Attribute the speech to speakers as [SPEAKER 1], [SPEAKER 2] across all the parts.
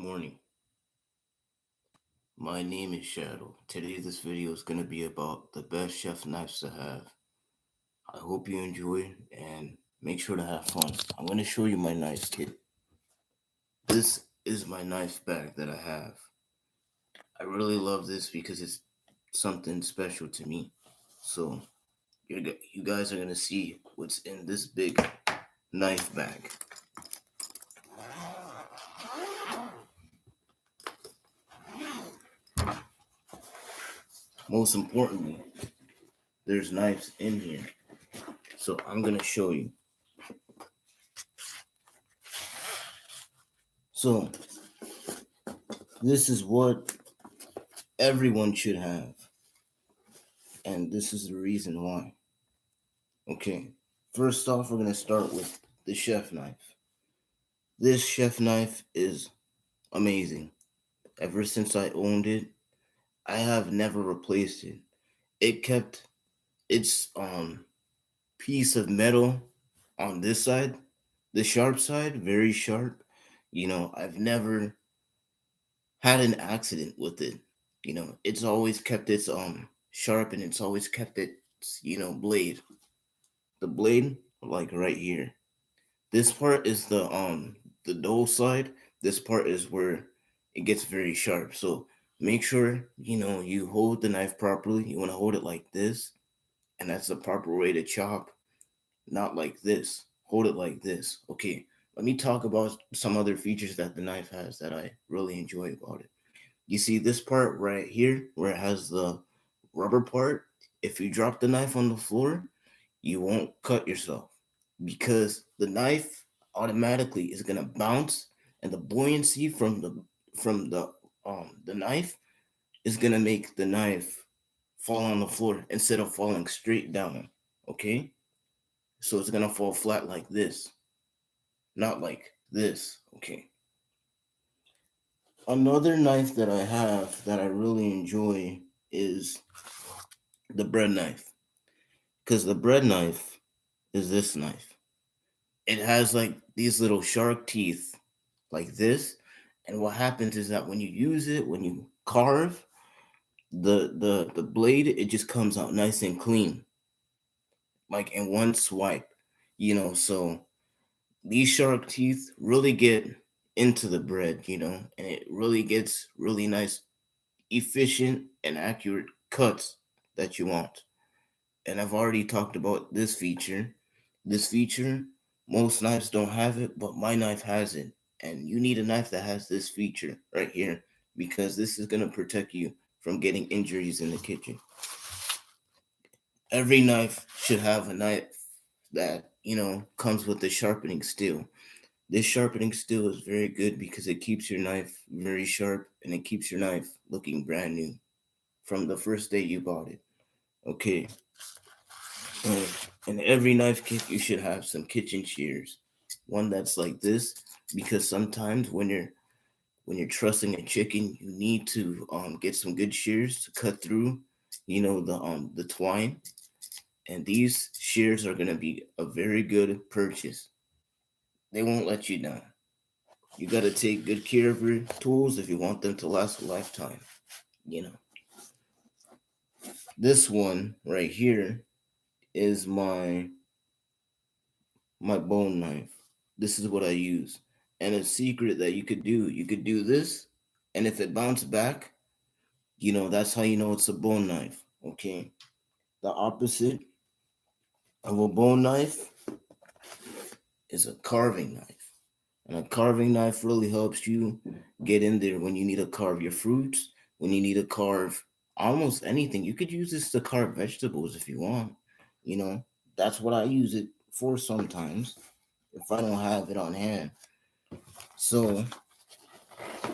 [SPEAKER 1] morning. My name is Shadow. Today, this video is going to be about the best chef knives to have. I hope you enjoy and make sure to have fun. I'm going to show you my knife kit. This is my knife bag that I have. I really love this because it's something special to me. So, you guys are going to see what's in this big knife bag. Most importantly, there's knives in here. So, I'm going to show you. So, this is what everyone should have. And this is the reason why. Okay, first off, we're going to start with the chef knife. This chef knife is amazing. Ever since I owned it, I have never replaced it. It kept its piece of metal on this side, the sharp side, very sharp. I've never had an accident with it. It's always kept its sharp, and it's always kept its blade. The blade, like right here. This part is the dull side. This part is where it gets very sharp. So make sure you hold the knife properly. You want to hold it like this, and that's the proper way to chop, not like this. Hold it like this. Okay. Let me talk about some other features that the knife has that I really enjoy about it. You see this part right here where it has the rubber part? If you drop the knife on the floor, you won't cut yourself because the knife automatically is gonna bounce, and the buoyancy from the knife is gonna make the knife fall on the floor instead of falling straight down. Okay, so it's gonna fall flat like this, not like this. Okay. Another knife that I have that I really enjoy is the bread knife, because the bread knife is this knife. It has like these little shark teeth like this, and what happens is that when you use it, when you carve the blade, it just comes out nice and clean, like in one swipe. So these shark teeth really get into the bread, and it really gets really nice, efficient, and accurate cuts that you want. And I've already talked about this feature. This feature, most knives don't have it, but my knife has it. And you need a knife that has this feature right here, because this is going to protect you from getting injuries in the kitchen. Every knife should have a knife that, comes with a sharpening steel. This sharpening steel is very good because it keeps your knife very sharp, and it keeps your knife looking brand new from the first day you bought it. Okay. And in every knife kit, you should have some kitchen shears. One that's like this, because sometimes when you're trussing a chicken, you need to get some good shears to cut through, the twine. And these shears are gonna be a very good purchase. They won't let you down. You gotta take good care of your tools if you want them to last a lifetime. You know. This one right here is my bone knife. This is what I use. And a secret that you could do this, and if it bounced back, that's how you know it's a bone knife. Okay. The opposite of a bone knife is a carving knife. And a carving knife really helps you get in there when you need to carve your fruits, when you need to carve almost anything. You could use this to carve vegetables if you want. You know, that's what I use it for sometimes if I don't have it on hand. So,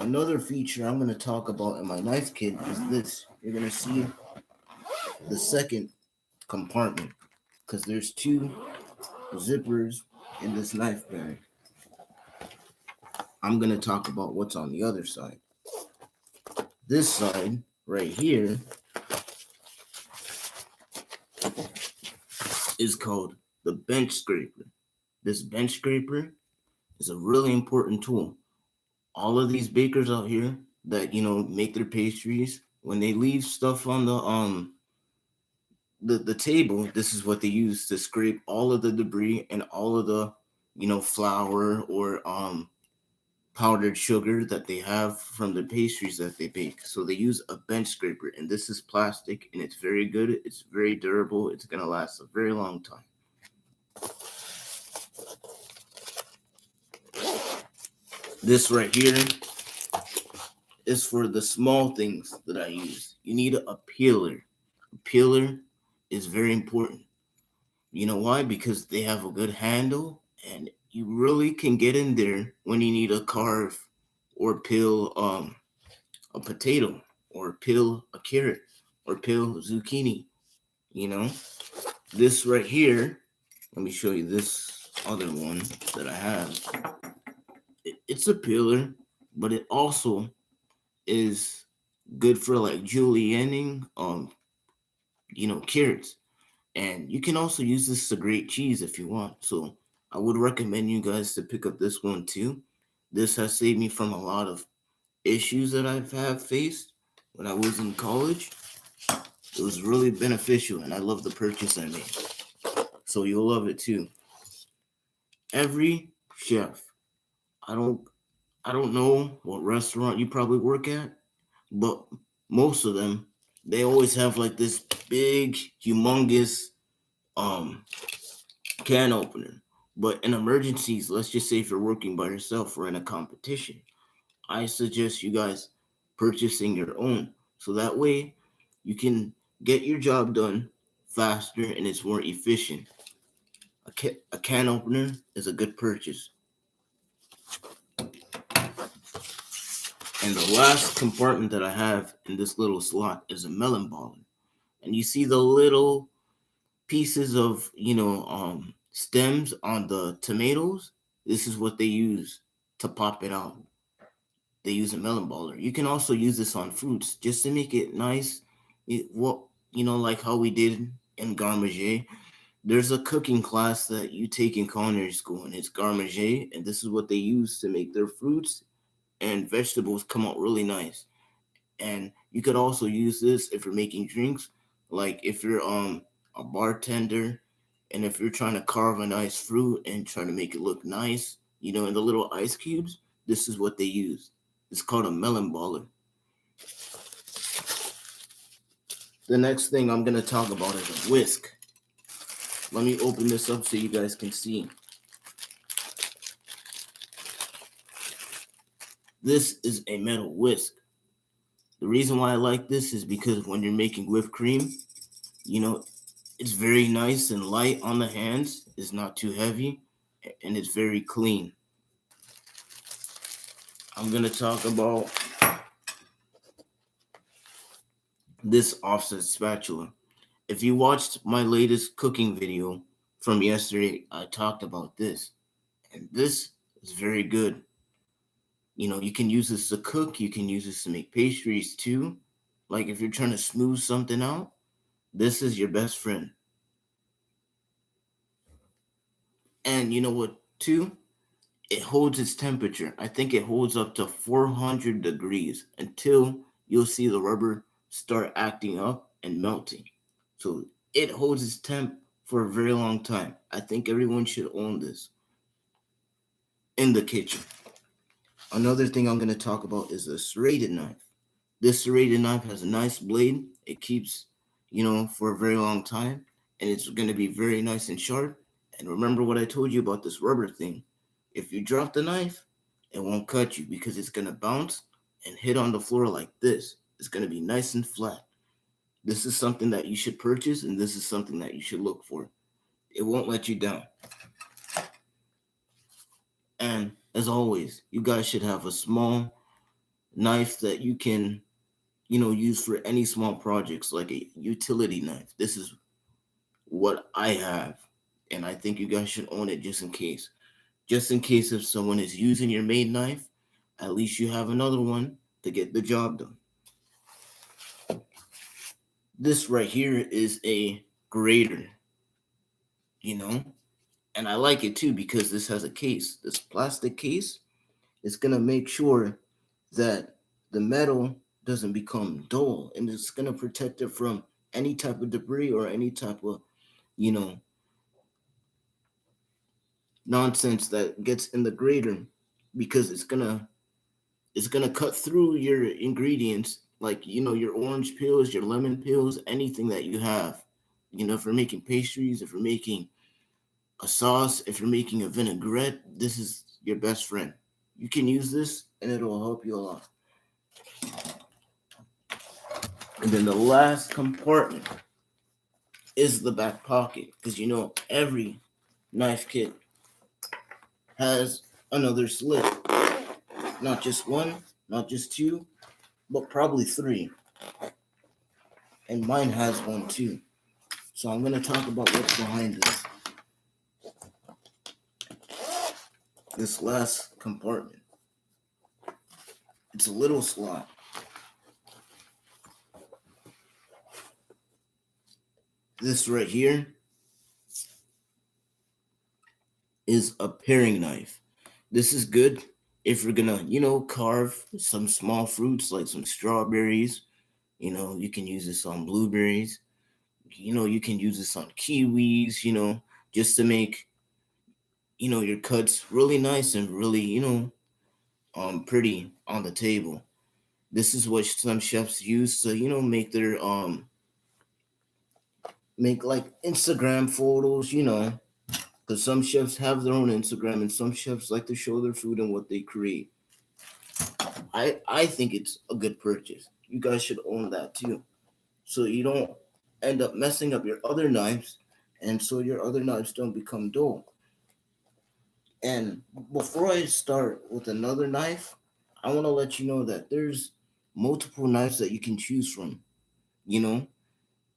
[SPEAKER 1] another feature I'm going to talk about in my knife kit is this. You're going to see the second compartment, because there's two zippers in this knife bag. I'm going to talk about what's on the other side. This side right here is called the bench scraper. This bench scraper is a really important tool. All of these bakers out here that make their pastries, when they leave stuff on the table, this is what they use to scrape all of the debris and all of the flour or powdered sugar that they have from the pastries that they bake. So they use a bench scraper, and this is plastic, and it's very good. It's very durable. It's gonna last a very long time. This right here is for the small things that I use. You need a peeler. A peeler is very important. You know why? Because they have a good handle, and you really can get in there when you need to carve or peel a potato, or peel a carrot, or peel zucchini. You know, this right here. Let me show you this other one that I have. It's a peeler, but it also is good for like julienning, carrots. And you can also use this to grate cheese if you want. So I would recommend you guys to pick up this one too. This has saved me from a lot of issues that I've have faced when I was in college. It was really beneficial, and I love the purchase I made. So you'll love it too. Every chef, I don't I don't know what restaurant you probably work at, but most of them, they always have like this big, humongous um can opener. But in emergencies, let's just say if you're working by yourself or in a competition, I suggest you guys purchasing your own. So that way you can get your job done faster and it's more efficient. A can opener is a good purchase. And the last compartment that I have in this little slot is a melon baller. And you see the little pieces of, stems on the tomatoes. This is what they use to pop it out. They use a melon baller. You can also use this on fruits just to make it nice. Like how we did in garmager. There's a cooking class that you take in culinary school, and it's garmager, and this is what they use to make their fruits and vegetables come out really nice. And you could also use this if you're making drinks, like if you're a bartender, and if you're trying to carve a nice fruit and trying to make it look nice, in the little ice cubes. This is what they use. It's called a melon baller. The next thing I'm gonna talk about is a whisk. Let me open this up so you guys can see. This is a metal whisk. The reason why I like this is because when you're making whipped cream, you know, it's very nice and light on the hands. It's not too heavy, and it's very clean. I'm going to talk about this offset spatula. If you watched my latest cooking video from yesterday, I talked about this. And this is very good. You can use this to cook. You can use this to make pastries too. Like if you're trying to smooth something out, this is your best friend. And you know what, too? It holds its temperature. I think it holds up to 400 degrees until you'll see the rubber start acting up and melting. So it holds its temp for a very long time. I think everyone should own this in the kitchen. Another thing I'm going to talk about is a serrated knife. This serrated knife has a nice blade. It keeps, for a very long time, and it's going to be very nice and sharp. And remember what I told you about this rubber thing. If you drop the knife, it won't cut you because it's going to bounce and hit on the floor like this. It's going to be nice and flat. This is something that you should purchase, and this is something that you should look for. It won't let you down. And as always, you guys should have a small knife that you can, use for any small projects, like a utility knife. This is what I have, and I think you guys should own it just in case. Just in case if someone is using your main knife, at least you have another one to get the job done. This right here is a grater, you know, and I like it too because this has a case, this plastic case. It's gonna make sure that the metal doesn't become dull, and it's gonna protect it from any type of debris or any type of, you know, nonsense that gets in the grater, because it's gonna cut through your ingredients, like, your orange peels, your lemon peels, anything that you have. If you're making pastries, if you're making a sauce, if you're making a vinaigrette, this is your best friend. You can use this and it'll help you a lot. And then the last compartment is the back pocket, because every knife kit has another slit. Not just one, not just two, but probably three. And mine has one too. So I'm going to talk about what's behind this last compartment. It's a little slot. This right here is a paring knife. This is good if you're gonna, carve some small fruits like some strawberries. You can use this on blueberries. You can use this on kiwis, just to make, your cuts really nice and really, pretty on the table. This is what some chefs use to, make like Instagram photos, because some chefs have their own Instagram and some chefs like to show their food and what they create. I think it's a good purchase. You guys should own that too, so you don't end up messing up your other knives, and so your other knives don't become dull. And before I start with another knife, I want to let you know that there's multiple knives that you can choose from. You know,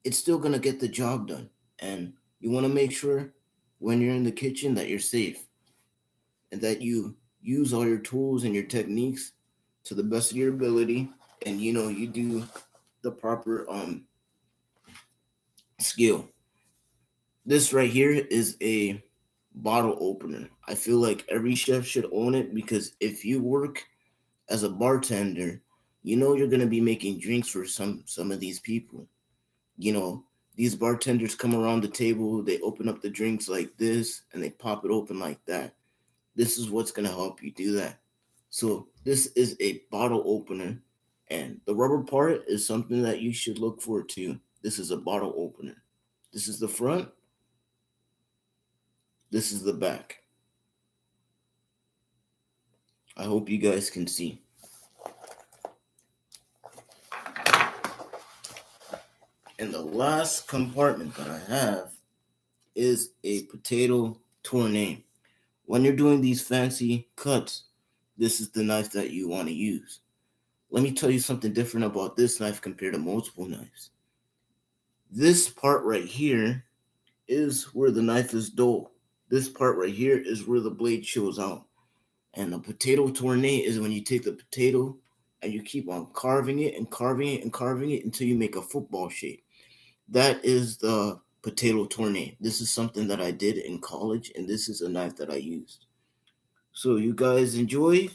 [SPEAKER 1] it's still gonna get the job done, and you want to make sure when you're in the kitchen that you're safe and that you use all your tools and your techniques to the best of your ability, and you do the proper skill. This right here is a bottle opener. I feel like every chef should own it, because if you work as a bartender, you're going to be making drinks for some of these people. you know these bartenders come around the table, they open up the drinks like this and they pop it open like that. This is what's going to help you do that. So this is a bottle opener, and the rubber part is something that you should look for too. This is a bottle opener. This is the front, this is the back. I hope you guys can see. And the last compartment that I have is a potato tourne. When you're doing these fancy cuts, this is the knife that you want to use. Let me tell you something different about this knife compared to multiple knives. This part right here is where the knife is dull. This part right here is where the blade shows out. And the potato tourne is when you take the potato and you keep on carving it and carving it and carving it until you make a football shape. That is the potato tourne. This is something that I did in college, and this is a knife that I used. So you guys enjoy,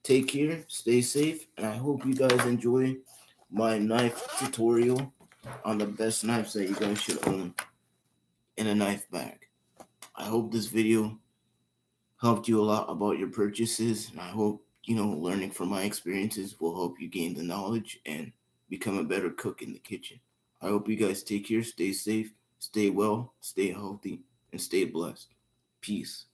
[SPEAKER 1] take care, stay safe, and I hope you guys enjoy my knife tutorial on the best knives that you guys should own in a knife bag. I hope this video helped you a lot about your purchases, and I hope, learning from my experiences will help you gain the knowledge and become a better cook in the kitchen. I hope you guys take care, stay safe, stay well, stay healthy, and stay blessed. Peace.